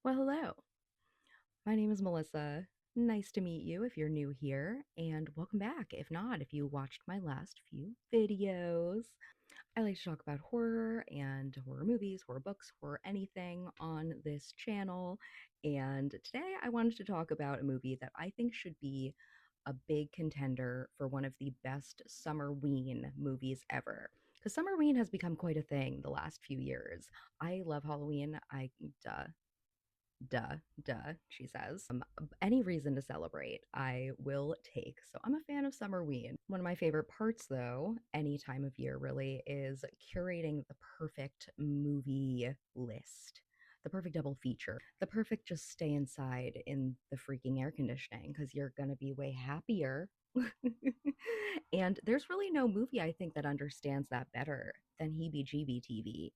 Well, hello. My name is Melissa. Nice to meet you if you're new here, and welcome back if not, if you watched my last few videos. I like to talk about horror and horror movies, horror books, horror anything on this channel. And today I wanted to talk about a movie that I think should be a big contender for one of the best Summerween movies ever. Because Summerween has become quite a thing the last few years. I love Halloween. Duh, duh, she says. Any reason to celebrate, I will take. So I'm a fan of Summerween. One of my favorite parts, though, any time of year really, is curating the perfect movie list. The perfect double feature. The perfect just stay inside in the freaking air conditioning because you're going to be way happier. And there's really no movie I think that understands that better than HeBGBTV.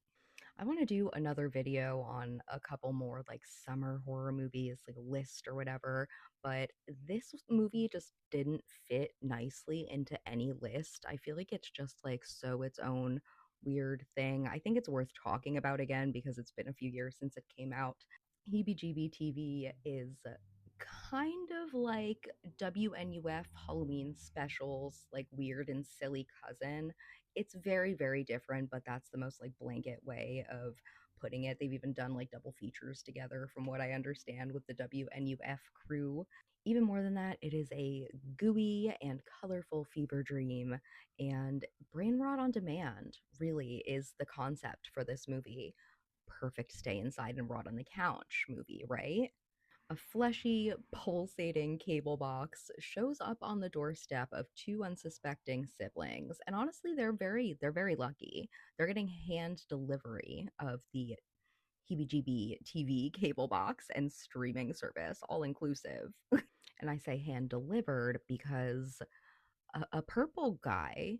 I want to do another video on a couple more like summer horror movies, like a list or whatever, but this movie just didn't fit nicely into any list. I feel like it's just like so its own weird thing. I think it's worth talking about again because it's been a few years since it came out. HeBGB TV is kind of like WNUF Halloween specials, like weird and silly cousin. It's very, very different, but that's the most like blanket way of putting it. They've even done like double features together, from what I understand, with the WNUF crew. Even more than that, it is a gooey and colorful fever dream, and brain rot on demand really is the concept for this movie. Perfect stay inside and rot on the couch movie, right? A fleshy, pulsating cable box shows up on the doorstep of two unsuspecting siblings. And honestly, they're very lucky. They're getting hand delivery of the HeBGB TV cable box and streaming service, all inclusive. And I say hand delivered because a purple guy,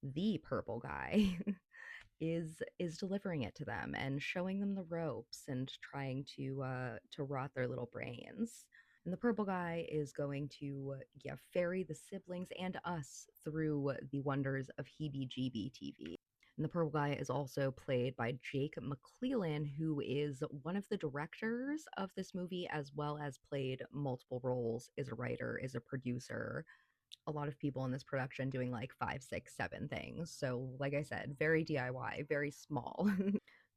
the purple guy, is delivering it to them and showing them the ropes and trying to rot their little brains. And the purple guy is going to ferry the siblings and us through the wonders of HeBGB TV. And the purple guy is also played by Jake McClellan, who is one of the directors of this movie, as well as played multiple roles, is a writer, is a producer, a lot of people in this production doing like five, six, seven things. So, like I said, very DIY, very small.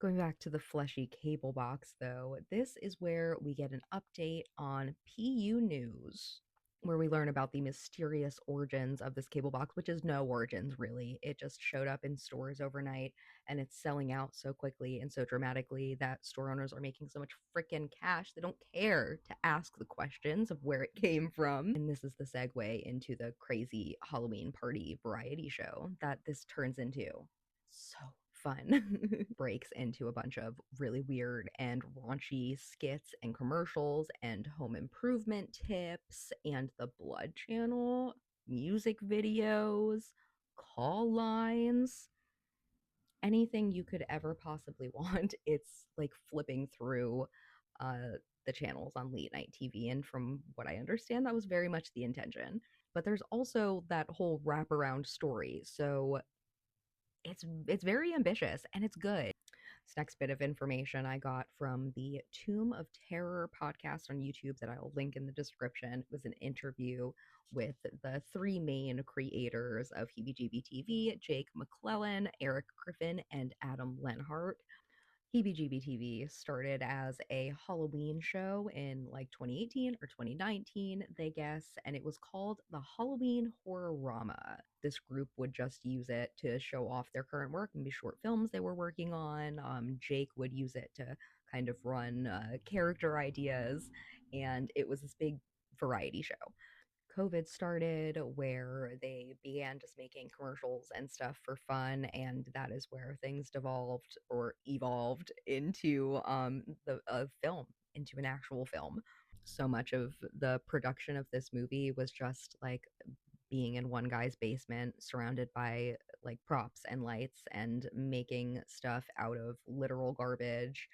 Going back to the fleshy cable box, though, this is where we get an update on PU News, where we learn about the mysterious origins of this cable box, which is no origins really. It just showed up in stores overnight and it's selling out so quickly and so dramatically that store owners are making so much freaking cash they don't care to ask the questions of where it came from. And this is the segue into the crazy Halloween party variety show that this turns into. So fun. Breaks into a bunch of really weird and raunchy skits and commercials and home improvement tips and the Blood Channel, music videos, call lines, anything you could ever possibly want. It's like flipping through the channels on late night TV. And from what I understand, that was very much the intention. But there's also that whole wraparound story. So it's very ambitious and it's good. This next bit of information I got from the Tomb of Terror podcast on YouTube that I'll link in the description. It was an interview with the three main creators of HeBGB TV, Jake McClellan, Eric Griffin, and Adam Lenhart. HeBGBTV started as a Halloween show in like 2018 or 2019, they guess, and it was called the Halloween Horrorama. This group would just use it to show off their current work, maybe short films they were working on. Jake would use it to kind of run character ideas, and it was this big variety show. COVID started, where they began just making commercials and stuff for fun, and that is where things devolved or evolved into the film, into an actual film. So much of the production of this movie was just like being in one guy's basement surrounded by like props and lights and making stuff out of literal garbage.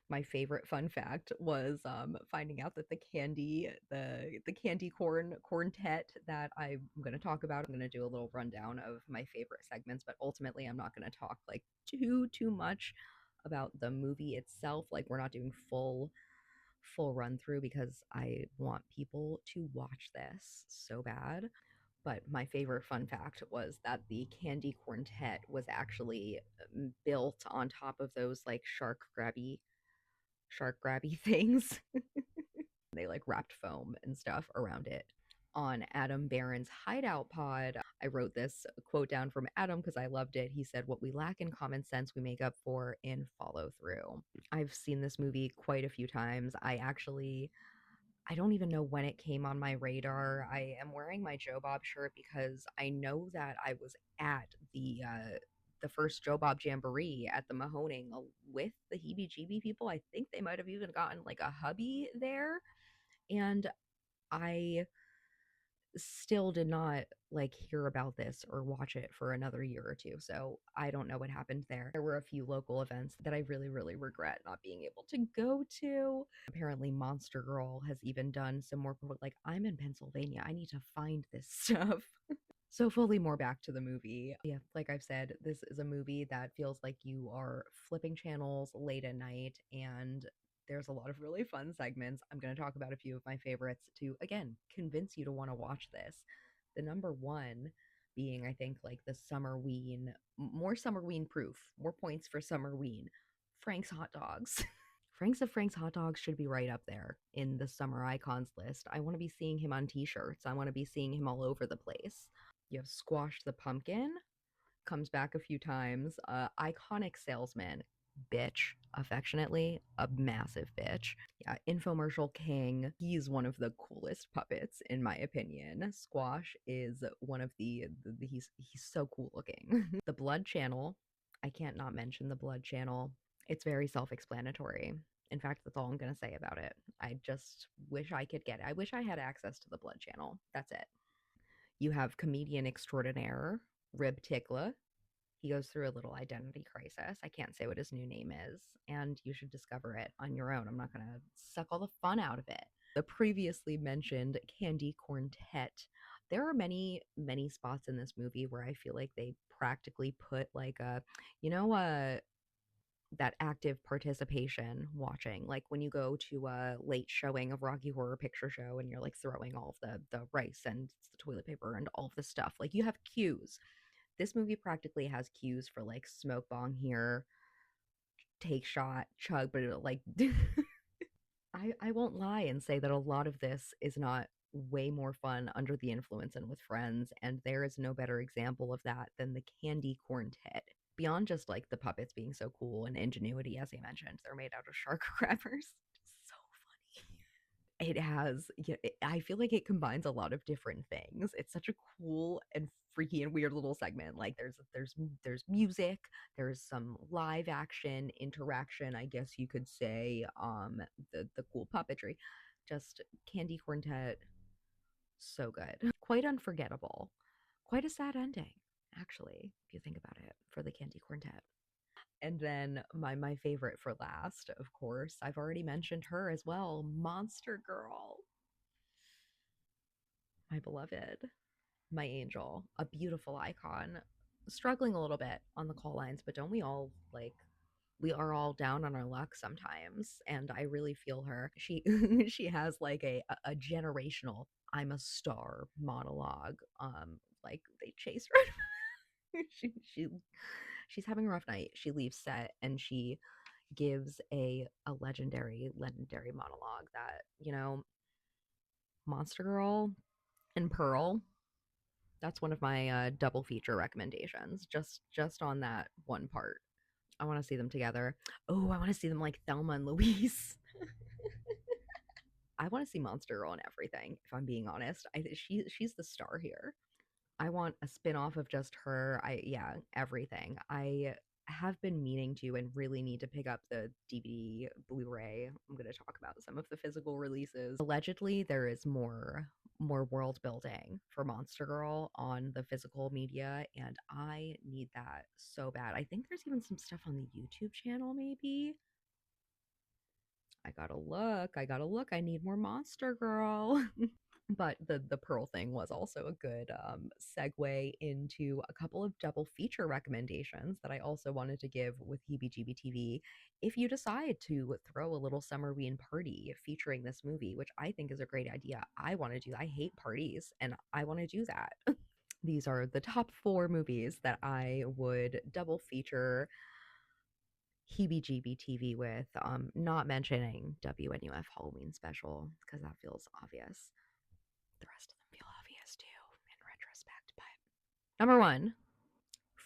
My favorite fun fact was finding out that the candy corn quartet that I'm going to talk about. I'm going to do a little rundown of my favorite segments, but ultimately I'm not going to talk like too much about the movie itself. Like we're not doing full full run through because I want people to watch this so bad. But my favorite fun fact was that the Candy Quartet was actually built on top of those like shark grabby things. They like wrapped foam and stuff around it on Adam Barron's Hideout Pod. I wrote this quote down from Adam because I loved it. He said, "What we lack in common sense, we make up for in follow through." I've seen this movie quite a few times. I don't even know when it came on my radar. I am wearing my Joe Bob shirt because I know that I was at the first Joe Bob Jamboree at the Mahoning with the HeBGB people. I think they might have even gotten like a hubby there, and I still did not like hear about this or watch it for another year or two. So I don't know what happened there. There were a few local events that I really, really regret not being able to go to. Apparently, Monster Girl has even done some more, like, I'm in Pennsylvania. I need to find this stuff. So fully more back to the movie. Yeah, like I've said, this is a movie that feels like you are flipping channels late at night, and there's a lot of really fun segments. I'm going to talk about a few of my favorites to, again, convince you to want to watch this. The number one being, I think, like the Summerween, more Summerween proof, more points for Summerween. Frank's hot dogs. Frank's of Frank's hot dogs should be right up there in the summer icons list. I want to be seeing him on t-shirts. I want to be seeing him all over the place. You have Squash the Pumpkin, comes back a few times. Iconic Salesman, bitch, affectionately, a massive bitch. Yeah, Infomercial King, he's one of the coolest puppets in my opinion. Squash is one of he's so cool looking. The Blood Channel, I can't not mention the Blood Channel. It's very self-explanatory. In fact, that's all I'm going to say about it. I just wish I could get it. I wish I had access to the Blood Channel. That's it. You have comedian extraordinaire, Rib Tickla. He goes through a little identity crisis. I can't say what his new name is, and you should discover it on your own. I'm not going to suck all the fun out of it. The previously mentioned Candy Quartet. There are many, many spots in this movie where I feel like they practically put like a, you know, that active participation watching, like when you go to a late showing of Rocky Horror Picture Show and you're like throwing all of the rice and the toilet paper and all of the stuff, like you have cues. This movie practically has cues for like smoke bong here, take shot, chug, but it, like I won't lie and say that a lot of this is not way more fun under the influence and with friends, and there is no better example of that than the Candy Quartet. Beyond just like the puppets being so cool and ingenuity, as I mentioned, they're made out of shark crackers. So funny. It has, yeah, I feel like it combines a lot of different things. It's such a cool and freaky and weird little segment. Like there's music, there's some live action interaction, I guess you could say. The cool puppetry, just Candy Quartet, so good, quite unforgettable, quite a sad ending, actually, if you think about it, for the Candy Quartet. And then my favorite for last, of course, I've already mentioned her as well, Monster Girl. My beloved, my angel, a beautiful icon, struggling a little bit on the call lines, but don't we all, like, we are all down on our luck sometimes, and I really feel her. She she has like a generational "I'm a star" monologue. Like they chase her. she she's having a rough night. She leaves set and she gives a legendary monologue that, you know, Monster Girl and Pearl, that's one of my double feature recommendations, just on that one part. I want to see them together. Oh, I want to see them like Thelma and Louise. I want to see Monster Girl and everything, if I'm being honest. She's the star here. I want a spin-off of just her. Yeah, everything. I have been meaning to and really need to pick up the DVD, Blu-ray. I'm going to talk about some of the physical releases. Allegedly, there is more world building for Monster Girl on the physical media, and I need that so bad. I think there's even some stuff on the YouTube channel, maybe. I gotta look. I need more Monster Girl. But the pearl thing was also a good segue into a couple of double feature recommendations that I also wanted to give with HeBGBTV. If you decide to throw a little Summerween party featuring this movie, which I think is a great idea, I want to do. I hate parties, and I want to do that. These are the top 4 movies that I would double feature HeBGBTV with, not mentioning WNUF Halloween special because that feels obvious. The rest of them feel obvious too in retrospect. But number 1,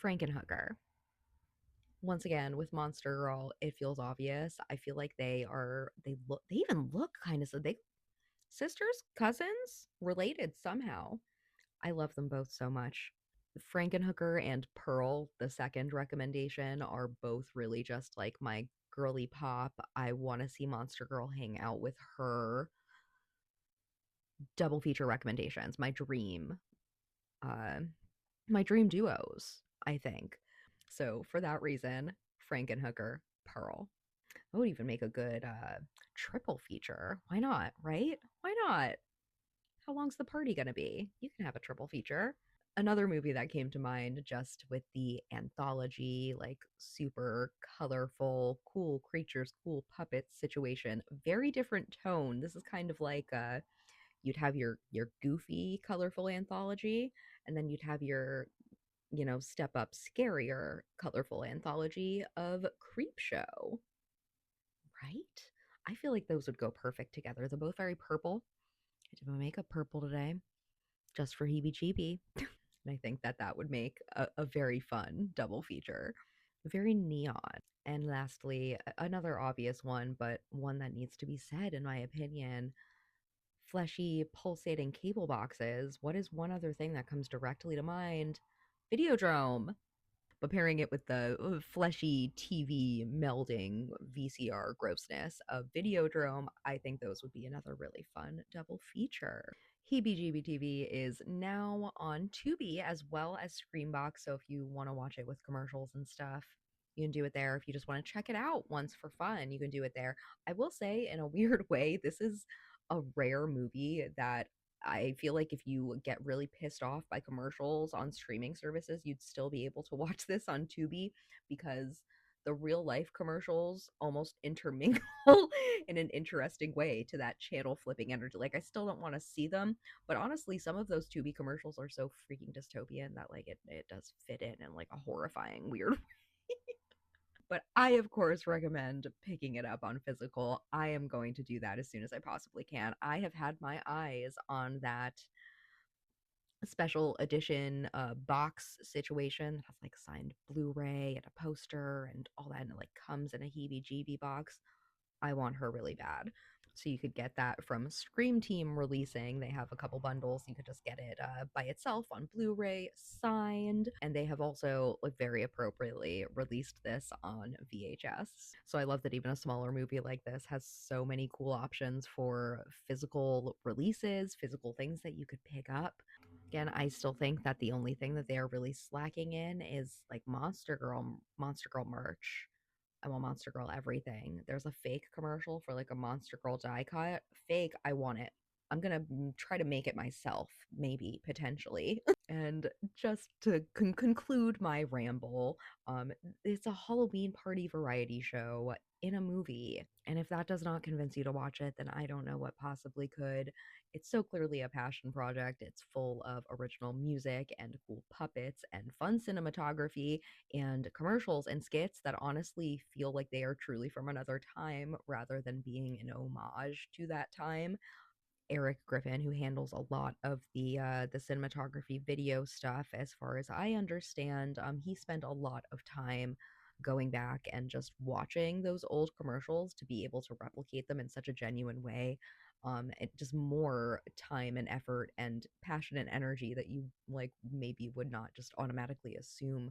Frankenhooker. Once again, with Monster Girl, it feels obvious. I feel like they even look kind of, so they sisters, cousins, related somehow. I love them both so much. Frankenhooker and Pearl, the second recommendation, are both really just like my girly pop. I want to see Monster Girl hang out with her. Double feature recommendations. Uh, my dream duos, I think. So for that reason, Frankenhooker, Pearl. I would even make a good triple feature. Why not, right? Why not? How long's the party gonna be? You can have a triple feature. Another movie that came to mind just with the anthology, like super colorful, cool creatures, cool puppets situation. Very different tone. This is kind of like you'd have your goofy, colorful anthology, and then you'd have your, step up scarier, colorful anthology of Creepshow, right? I feel like those would go perfect together. They're both very purple. I did my makeup purple today just for heebie-jeebie. And I think that that would make a very fun double feature. Very neon. And lastly, another obvious one, but one that needs to be said, in my opinion, fleshy, pulsating cable boxes. What is one other thing that comes directly to mind? Videodrome. But pairing it with the fleshy TV melding VCR grossness of Videodrome, I think those would be another really fun double feature. HeBGBTV is now on Tubi as well as Screambox, so if you want to watch it with commercials and stuff, you can do it there. If you just want to check it out once for fun, you can do it there. I will say, in a weird way, this is a rare movie that I feel like if you get really pissed off by commercials on streaming services, you'd still be able to watch this on Tubi because the real life commercials almost intermingle in an interesting way to that channel flipping energy. Like, I still don't want to see them, but honestly, some of those Tubi commercials are so freaking dystopian that like it does fit in like a horrifying weird. But I, of course, recommend picking it up on physical. I am going to do that as soon as I possibly can. I have had my eyes on that special edition box situation that has like signed Blu-ray and a poster and all that, and it like comes in a heebie-jeebie box. I want her really bad. So you could get that from ScreamTeamReleasing. They have a couple bundles. You could just get it by itself on Blu-ray, signed, and they have also like very appropriately released this on VHS. So I love that even a smaller movie like this has so many cool options for physical releases, physical things that you could pick up. Again, I still think that the only thing that they are really slacking in is like Monster Girl merch. I want Monster Girl everything. There's a fake commercial for like a Monster Girl die cut. Fake, I want it. I'm gonna try to make it myself, maybe, potentially. And just to conclude my ramble, it's a Halloween party variety show in a movie. And if that does not convince you to watch it, then I don't know what possibly could. It's so clearly a passion project. It's full of original music and cool puppets and fun cinematography and commercials and skits that honestly feel like they are truly from another time rather than being an homage to that time. Eric Griffin, who handles a lot of the cinematography video stuff, as far as I understand, he spent a lot of time going back and just watching those old commercials to be able to replicate them in such a genuine way. It just more time and effort and passion and energy that you like maybe would not just automatically assume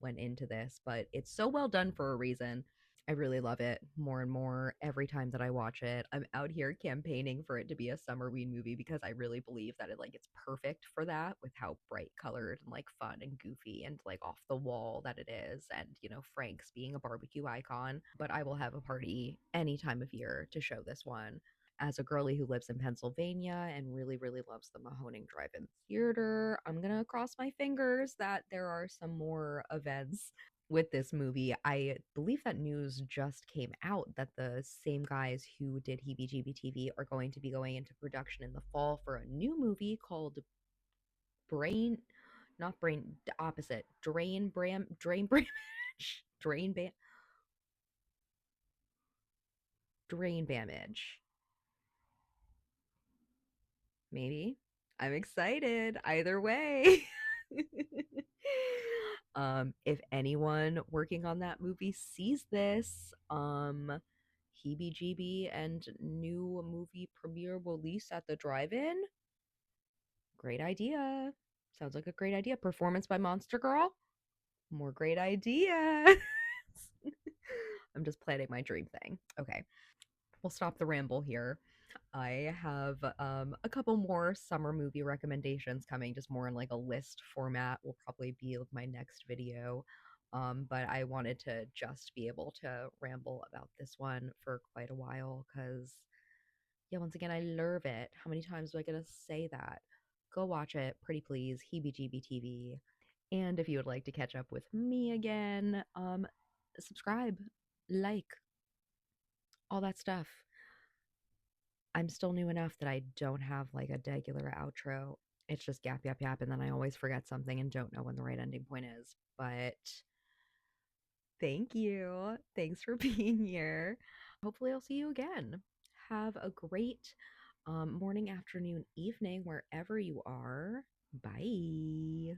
went into this, but it's so well done for a reason. I really love it more and more every time that I watch it. I'm out here campaigning for it to be a Summerween movie because I really believe that it's perfect for that with how bright colored and like fun and goofy and like off the wall that it is, and Frank's being a barbecue icon. But I will have a party any time of year to show this one. as a girly who lives in Pennsylvania and really, really loves the Mahoning Drive-In Theater, I'm gonna cross my fingers that there are some more events with this movie. I believe that news just came out that the same guys who did HeBGBTV are going to be going into production in the fall for a new movie called Brain, not Brain, opposite, Drain Bram, Drain Bam, Drain Damage. Maybe. I'm excited either way. If anyone working on that movie sees this, heebie and new movie premiere release at the drive-in. Great idea. Sounds like a great idea. Performance by Monster Girl. More great ideas. I'm just planning my dream thing. Okay. We'll stop the ramble here. I have a couple more summer movie recommendations coming, just more in like a list format. Will probably be my next video. But I wanted to just be able to ramble about this one for quite a while because, yeah, once again, I love it. How many times do I get to say that? Go watch it, pretty please. HeBGB TV. And if you would like to catch up with me again, subscribe, like, all that stuff. I'm still new enough that I don't have like a regular outro. It's just yap, yap, yap. And then I always forget something and don't know when the right ending point is. But thank you. Thanks for being here. Hopefully, I'll see you again. Have a great morning, afternoon, evening, wherever you are. Bye.